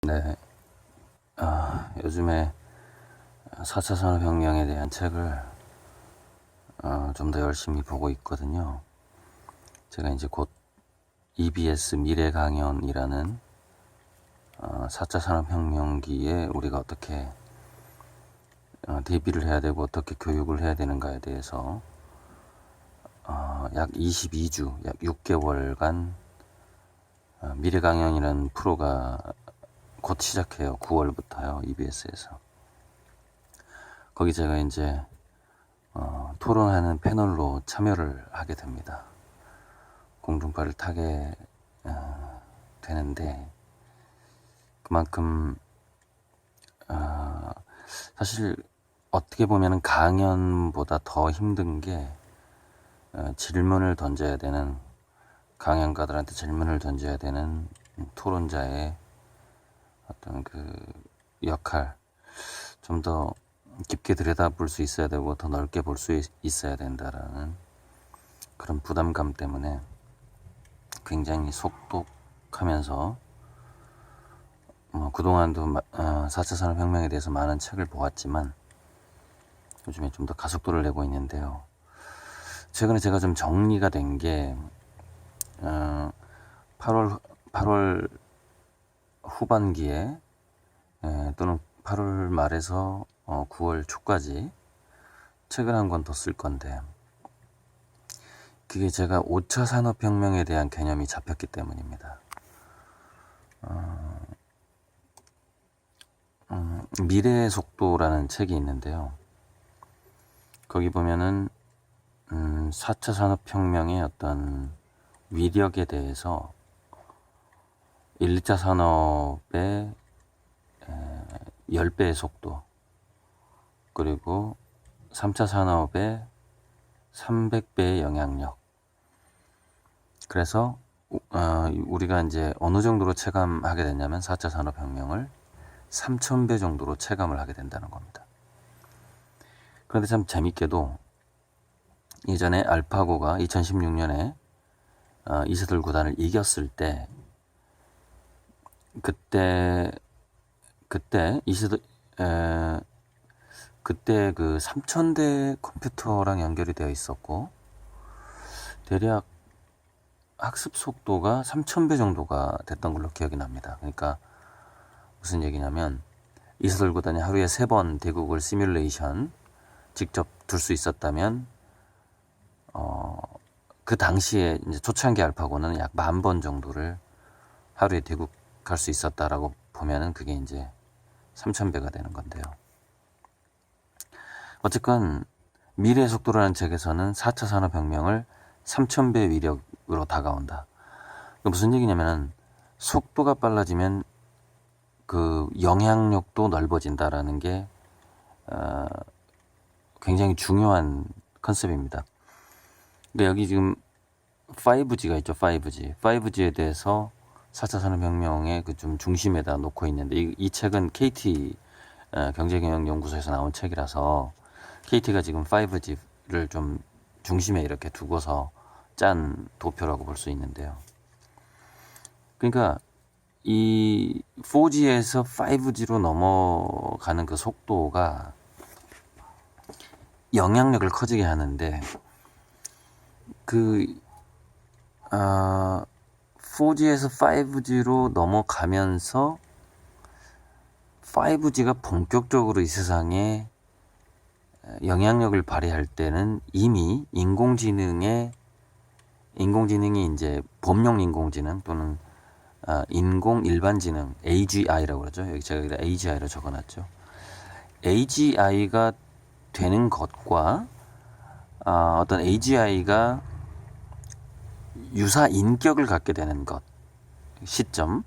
네. 요즘에 4차 산업혁명에 대한 책을 좀 더 열심히 보고 있거든요. 제가 이제 곧 EBS 미래강연이라는 4차 산업혁명기에 우리가 어떻게 대비를 해야 되고 어떻게 교육을 해야 되는가에 대해서 약 22주, 약 6개월간 미래강연이라는 프로가 곧 시작해요. 9월부터요. EBS에서. 거기 제가 이제 토론하는 패널로 참여를 하게 됩니다. 공중파를 타게 되는데 그만큼 사실 어떻게 보면 강연보다 더 힘든 게 질문을 던져야 되는, 강연가들한테 질문을 던져야 되는 토론자의 어떤 그 역할, 좀 더 깊게 들여다볼 수 있어야 되고 더 넓게 볼 수 있어야 된다라는 그런 부담감 때문에 굉장히 속독하면서 그동안도 4차 산업혁명에 대해서 많은 책을 보았지만 요즘에 좀 더 가속도를 내고 있는데요. 최근에 제가 좀 정리가 된 게 8월 후반기에 또는 8월 말에서 9월 초까지 책을 한 권 더 쓸 건데, 그게 제가 5차 산업혁명에 대한 개념이 잡혔기 때문입니다. 미래의 속도라는 책이 있는데요. 거기 보면은 4차 산업혁명의 어떤 위력에 대해서 1, 2차 산업의 10배의 속도, 그리고 3차 산업의 300배의 영향력. 그래서 우리가 이제 어느 정도로 체감하게 됐냐면 4차 산업혁명을 3000배 정도로 체감을 하게 된다는 겁니다. 그런데 참 재밌게도 예전에 알파고가 2016년에 이세돌 구단을 이겼을 때 그때 그 3000대 컴퓨터랑 연결이 되어 있었고 대략 학습 속도가 3000배 정도가 됐던 걸로 기억이 납니다. 그러니까 무슨 얘기냐면 이세돌 구단이 하루에 3번 대국을 시뮬레이션 직접 둘 수 있었다면 그 당시에 이제 초창기 알파고는 약 10,000번 정도를 하루에 대국할 수 있었다라고 보면은 그게 이제 3000배가 되는 건데요. 어쨌건 미래의 속도라는 책에서는 4차 산업혁명을 3000배 위력으로 다가온다. 무슨 얘기냐면은 속도가 빨라지면 그 영향력도 넓어진다라는 게 굉장히 중요한 컨셉입니다. 근데 여기 지금 5G가 있죠. 5G에 대해서 4차 산업혁명의 그 좀 중심에다 놓고 있는데 이 책은 KT 경제경영연구소에서 나온 책이라서 KT가 지금 5G를 좀 중심에 이렇게 두고서 짠 도표라고 볼 수 있는데요. 그러니까 이 4G에서 5G로 넘어가는 그 속도가 영향력을 커지게 하는데 4G에서 5G로 넘어가면서 5G가 본격적으로 이 세상에 영향력을 발휘할 때는 이미 인공지능이 이제 범용 인공지능 또는 인공 일반지능 AGI라고 그러죠. 여기 제가 여기다 AGI로 적어놨죠. AGI가 되는 것과 어떤 AGI가 유사 인격을 갖게 되는 것 시점,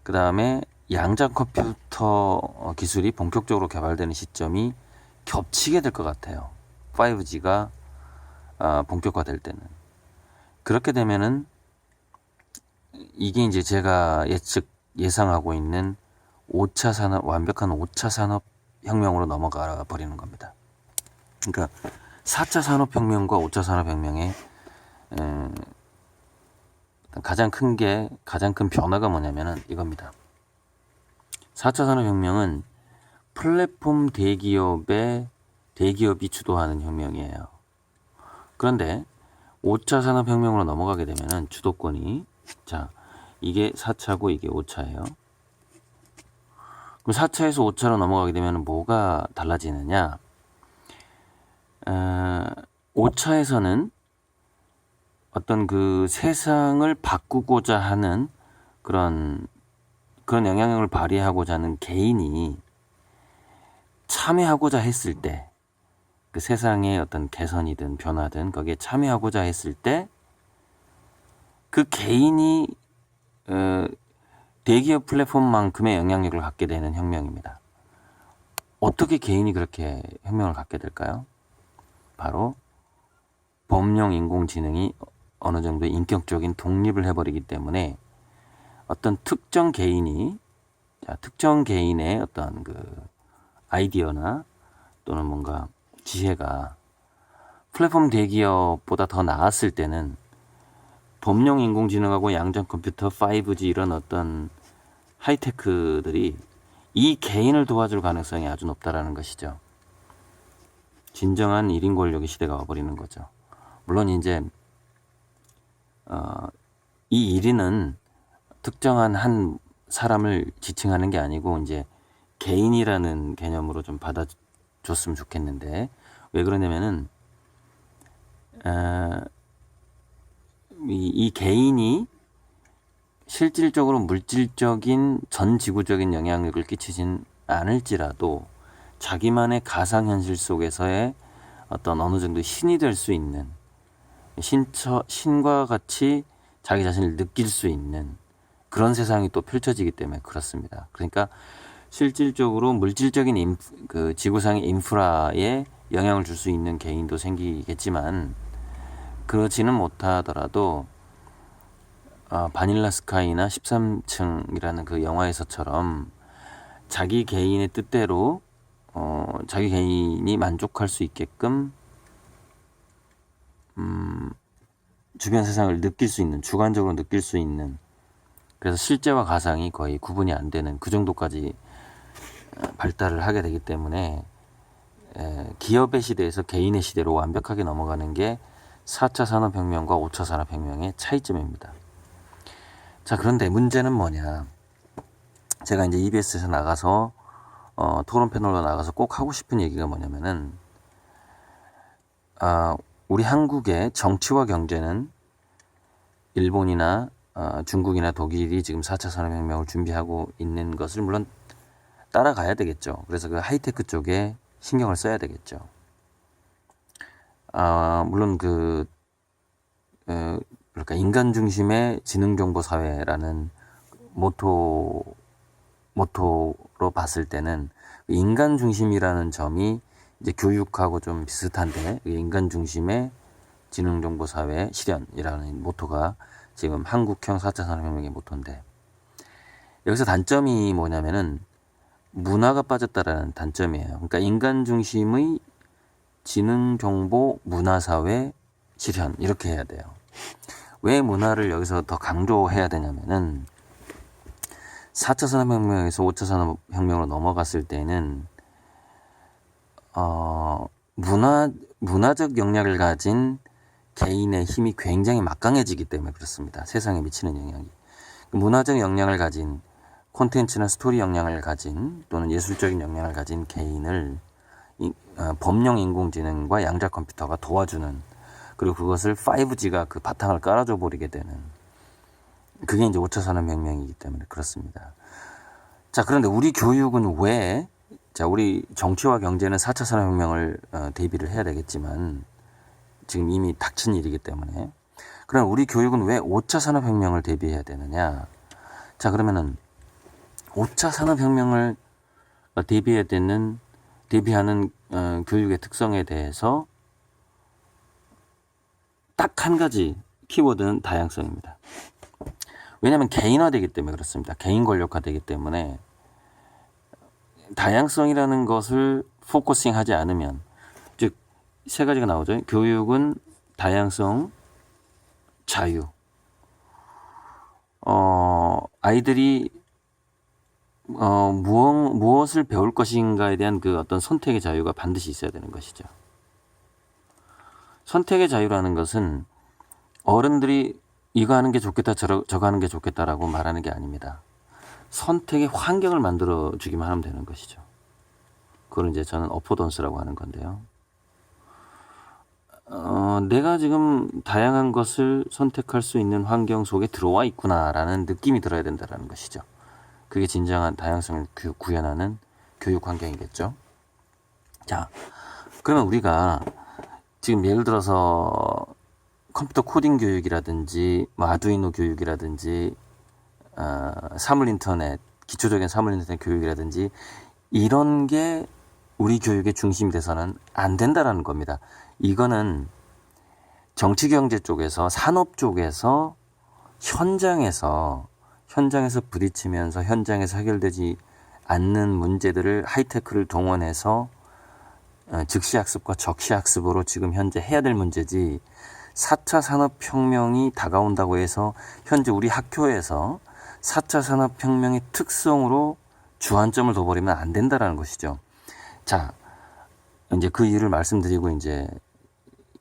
그 다음에 양자 컴퓨터 기술이 본격적으로 개발되는 시점이 겹치게 될 것 같아요. 5G가 본격화될 때는. 그렇게 되면은 이게 이제 제가 예상하고 있는 완벽한 5차 산업혁명으로 넘어가 버리는 겁니다. 그러니까 4차 산업혁명과 5차 산업혁명의 가장 큰 변화가 뭐냐면은 이겁니다. 4차 산업혁명은 플랫폼 대기업이 주도하는 혁명이에요. 그런데 5차 산업혁명으로 넘어가게 되면은 주도권이, 자, 이게 4차고 이게 5차예요. 그럼 4차에서 5차로 넘어가게 되면 뭐가 달라지느냐? 5차에서는 어떤 그 세상을 바꾸고자 하는 그런 영향력을 발휘하고자 하는 개인이 참여하고자 했을 때, 그 세상의 어떤 개선이든 변화든 거기에 참여하고자 했을 때 그 개인이 대기업 플랫폼만큼의 영향력을 갖게 되는 혁명입니다. 어떻게 개인이 그렇게 혁명을 갖게 될까요? 바로 범용 인공지능이 어느 정도 인격적인 독립을 해버리기 때문에 어떤 특정 개인의 어떤 그 아이디어나 또는 뭔가 지혜가 플랫폼 대기업보다 더 나았을 때는 범용 인공지능하고 양자 컴퓨터, 5G 이런 어떤 하이테크들이 이 개인을 도와줄 가능성이 아주 높다라는 것이죠. 진정한 1인 권력의 시대가 와버리는 거죠. 물론 이제 이 1인은 특정한 한 사람을 지칭하는 게 아니고 이제 개인이라는 개념으로 좀 받아줬으면 좋겠는데, 왜 그러냐면은 이 개인이 실질적으로 물질적인 전 지구적인 영향력을 끼치진 않을지라도 자기만의 가상현실 속에서의 어떤 어느 정도 신이 될 수 있는, 신과 같이 자기 자신을 느낄 수 있는 그런 세상이 또 펼쳐지기 때문에 그렇습니다. 그러니까 실질적으로 물질적인 그 지구상의 인프라에 영향을 줄 수 있는 개인도 생기겠지만, 그렇지는 못하더라도 바닐라 스카이나 13층이라는 그 영화에서처럼 자기 개인의 뜻대로 자기 개인이 만족할 수 있게끔 주변 세상을 느낄 수 있는, 주관적으로 느낄 수 있는, 그래서 실제와 가상이 거의 구분이 안 되는 그 정도까지 발달을 하게 되기 때문에 기업의 시대에서 개인의 시대로 완벽하게 넘어가는 게 4차 산업혁명과 5차 산업혁명의 차이점입니다. 자, 그런데 문제는 뭐냐? 제가 이제 EBS에서 나가서 토론 패널로 나가서 꼭 하고 싶은 얘기가 뭐냐면은 우리 한국의 정치와 경제는 일본이나 중국이나 독일이 지금 4차 산업혁명을 준비하고 있는 것을 물론 따라가야 되겠죠. 그래서 그 하이테크 쪽에 신경을 써야 되겠죠. 물론 그러니까 인간 중심의 지능정보 사회라는 모토로 봤을 때는 인간 중심이라는 점이 이제 교육하고 좀 비슷한데, 인간 중심의 지능정보 사회 실현이라는 모토가 지금 한국형 4차 산업혁명의 모토인데, 여기서 단점이 뭐냐면은 문화가 빠졌다라는 단점이에요. 그러니까 인간 중심의 지능정보 문화사회 실현, 이렇게 해야 돼요. 왜 문화를 여기서 더 강조해야 되냐면은 4차 산업혁명에서 5차 산업혁명으로 넘어갔을 때는 문화적 역량을 가진 개인의 힘이 굉장히 막강해지기 때문에 그렇습니다. 세상에 미치는 영향이. 문화적 역량을 가진, 콘텐츠나 스토리 역량을 가진 또는 예술적인 역량을 가진 개인을 범용 인공지능과 양자 컴퓨터가 도와주는, 그리고 그것을 5G가 그 바탕을 깔아줘 버리게 되는, 그게 이제 5차 산업혁명이기 때문에 그렇습니다. 자, 그런데 우리 교육은 왜, 우리 정치와 경제는 4차 산업혁명을 대비를 해야 되겠지만 지금 이미 닥친 일이기 때문에, 그럼 우리 교육은 왜 5차 산업혁명을 대비해야 되느냐? 자, 그러면은 5차 산업혁명을 대비하는 교육의 특성에 대해서 딱 한 가지 키워드는 다양성입니다. 왜냐하면 개인화되기 때문에 그렇습니다. 개인 권력화되기 때문에 다양성이라는 것을 포커싱하지 않으면, 즉 세 가지가 나오죠. 교육은 다양성, 자유. 아이들이 무엇을 배울 것인가에 대한 그 어떤 선택의 자유가 반드시 있어야 되는 것이죠. 선택의 자유라는 것은 어른들이 이거 하는 게 좋겠다, 저거 하는 게 좋겠다라고 말하는 게 아닙니다. 선택의 환경을 만들어 주기만 하면 되는 것이죠. 그걸 이제 저는 어포던스라고 하는 건데요. 내가 지금 다양한 것을 선택할 수 있는 환경 속에 들어와 있구나라는 느낌이 들어야 된다는 것이죠. 그게 진정한 다양성을 구현하는 교육 환경이겠죠. 자, 그러면 우리가 지금 예를 들어서 컴퓨터 코딩 교육이라든지 아두이노 교육이라든지 사물 인터넷, 기초적인 사물 인터넷 교육이라든지 이런 게 우리 교육의 중심이 돼서는 안 된다라는 겁니다. 이거는 정치 경제 쪽에서 산업 쪽에서 현장에서 부딪히면서 현장에서 해결되지 않는 문제들을 하이테크를 동원해서 즉시 학습과 적시 학습으로 지금 현재 해야 될 문제지 4차 산업혁명이 다가온다고 해서 현재 우리 학교에서 4차 산업혁명의 특성으로 주안점을 둬버리면 안 된다라는 것이죠. 자, 이제 그 이유를 말씀드리고 이제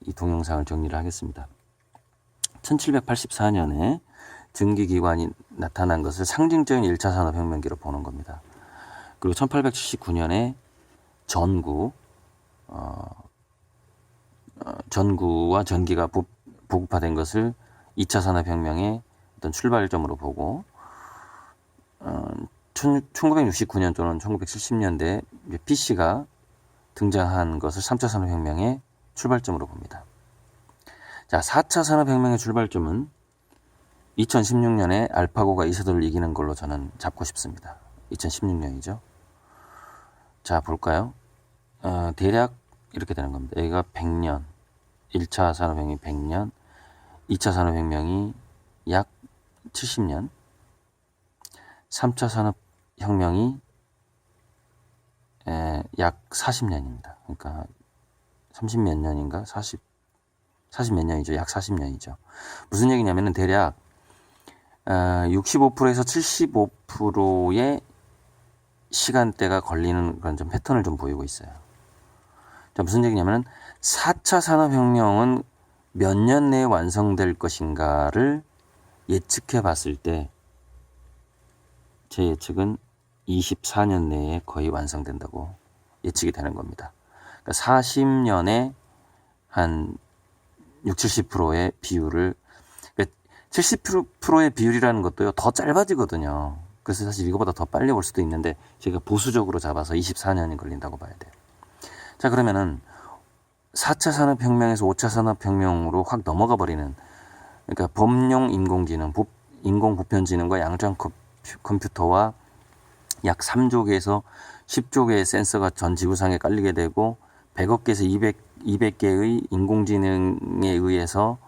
이 동영상을 정리를 하겠습니다. 1784년에 증기기관이 나타난 것을 상징적인 1차 산업혁명기로 보는 겁니다. 그리고 1879년에 전구와 전기가 보급화된 것을 2차 산업혁명의 어떤 출발점으로 보고 1969년 또는 1970년대 PC가 등장한 것을 3차 산업혁명의 출발점으로 봅니다. 자, 4차 산업혁명의 출발점은 2016년에 알파고가 이세돌을 이기는 걸로 저는 잡고 싶습니다. 2016년이죠. 자, 볼까요? 대략 이렇게 되는 겁니다. 여기가 100년, 1차 산업혁명이 100년, 2차 산업혁명이 약 70년, 3차 산업혁명이 약 40년입니다. 그러니까 30 몇 년인가? 40 몇 년이죠. 약 40년이죠. 무슨 얘기냐면은 대략 65%에서 75%의 시간대가 걸리는 그런 좀 패턴을 좀 보이고 있어요. 자, 무슨 얘기냐면은 4차 산업혁명은 몇 년 내에 완성될 것인가를 예측해 봤을 때 제 예측은 24년 내에 거의 완성된다고 예측이 되는 겁니다. 그러니까 40년에 한 60, 70%의 비율을, 그러니까 70%의 비율이라는 것도요, 더 짧아지거든요. 그래서 사실 이거보다 더 빨리 올 수도 있는데, 제가 보수적으로 잡아서 24년이 걸린다고 봐야 돼요. 자, 그러면은 4차 산업혁명에서 5차 산업혁명으로 확 넘어가 버리는, 그러니까 범용 인공지능, 인공보편지능과 양장 컴퓨터와 약 3조 개에서 10조 개의 센서가 전 지구상에 깔리게 되고 100억 개에서 200개의 인공지능에 의해서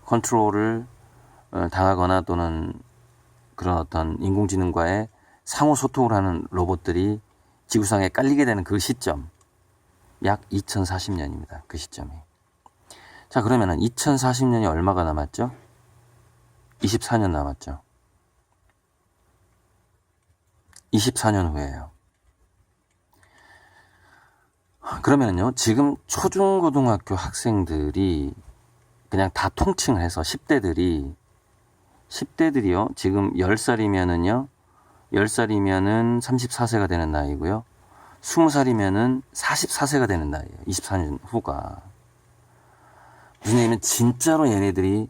컨트롤을 당하거나 또는 그런 어떤 인공지능과의 상호 소통을 하는 로봇들이 지구상에 깔리게 되는 그 시점, 약 2040년입니다. 그 시점이. 자, 그러면은 2040년이 얼마가 남았죠? 24년 남았죠. 24년 후에요. 그러면요, 지금 초중고등학교 학생들이 그냥 다 통칭을 해서 10대들이요, 지금 10살이면은 34세가 되는 나이고요. 20살이면은 44세가 되는 나이예요. 24년 후가. 무슨 얘기냐면 진짜로 얘네들이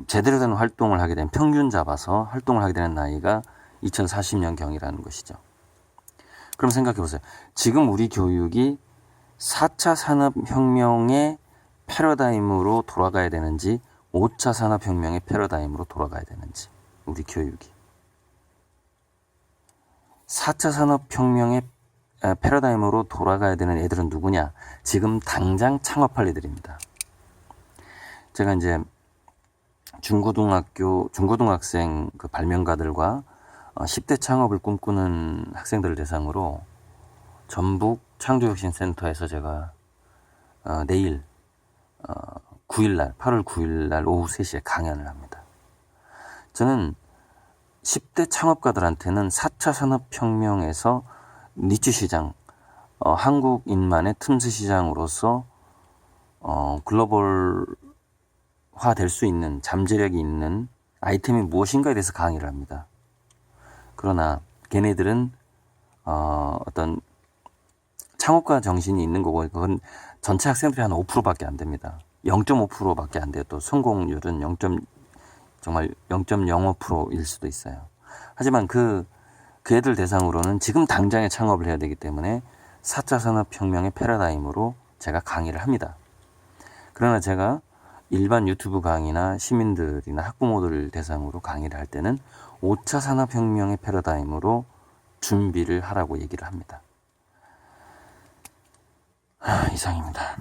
제대로 된 활동을 하게 되면 평균 잡아서 활동을 하게 되는 나이가 2040년 경이라는 것이죠. 그럼 생각해 보세요. 지금 우리 교육이 4차 산업혁명의 패러다임으로 돌아가야 되는지 5차 산업혁명의 패러다임으로 돌아가야 되는지, 우리 교육이 4차 산업혁명의 패러다임으로 돌아가야 되는 애들은 누구냐? 지금 당장 창업할 애들입니다. 제가 이제 중고등학생 그 발명가들과 10대 창업을 꿈꾸는 학생들을 대상으로 전북 창조혁신센터에서 제가 내일 8월 9일 날 오후 3시에 강연을 합니다. 저는 10대 창업가들한테는 4차 산업혁명에서 니치 시장, 한국인만의 틈새 시장으로서 글로벌화 될 수 있는 잠재력이 있는 아이템이 무엇인가에 대해서 강의를 합니다. 그러나 걔네들은 어떤 창업가 정신이 있는 거고, 그건 전체 학생들이 한 5%밖에 안 됩니다. 0.5%밖에 안 돼요. 또 성공률은 정말 0.05%일 수도 있어요. 하지만 그 애들 대상으로는 지금 당장에 창업을 해야 되기 때문에 4차 산업혁명의 패러다임으로 제가 강의를 합니다. 그러나 제가 일반 유튜브 강의나 시민들이나 학부모들을 대상으로 강의를 할 때는 5차 산업혁명의 패러다임으로 준비를 하라고 얘기를 합니다. 이상입니다.